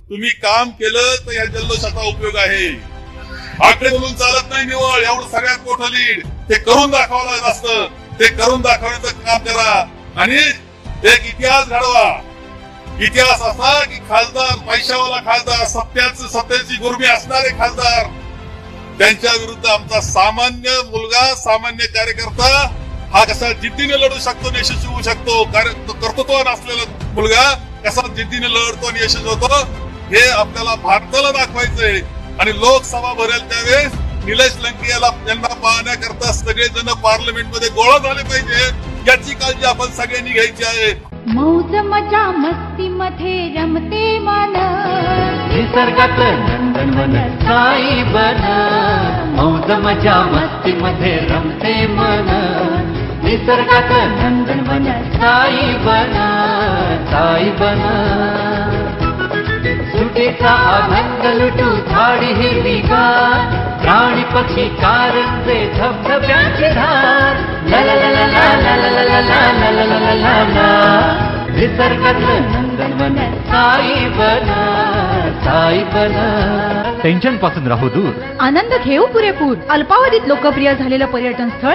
तुम्ही काम केलं तर या जल्लोषाचा उपयोग आहे. आकडे बोलून चालत नाही. निवळ एवढं सगळ्यात मोठं लीड ते करून दाखवायला असतं. ते करून दाखवण्याचं काम करा आणि एक इतिहास घडवा. इतिहास असा की खासदार, पैशावाला खासदार, सत्तेची गुरमी असणारे खासदार, त्यांच्या विरुद्ध आमचा सामान्य मुलगा, सामान्य कार्यकर्ता हा कसा जिद्दीने लढू शकतो आणि यशस्वी होऊ शकतो. कर्तृत्वान असलेला मुलगा कसा जिद्दीने लढतो आणि यशस्वी होतो हे आपल्याला भारताला दाखवायचंय. आणि लोकसभा भरेल त्यावेळेस निलेश लंके यांना पाहण्याकरता सगळेजण पार्लमेंट मध्ये गोळा झाले पाहिजे याची काळजी आपण सगळ्यांनी घ्यायची आहे. मौज मजा मस्ती मध्ये रमते मन, निसर्गात नंदनवन साई बन. मौज मजा मस्ती मध्ये रमते मन, निसर्गात नंदनवन साई बन, साई बन. सुटेचा आनंद लुटू झाडी हिरवीगार, प्राणी पक्षी कारंजे धबधब्याची धार. ला ला ला ला ला ला ला ला ला ला ला ला ला ला. निसर्गातलं नंदनवन साई बन, साई बन. टेन्शन पासून राहू दूर, आनंद घेऊ पुरेपूर. अल्पावधीत लोकप्रिय झालेलं पर्यटन स्थळ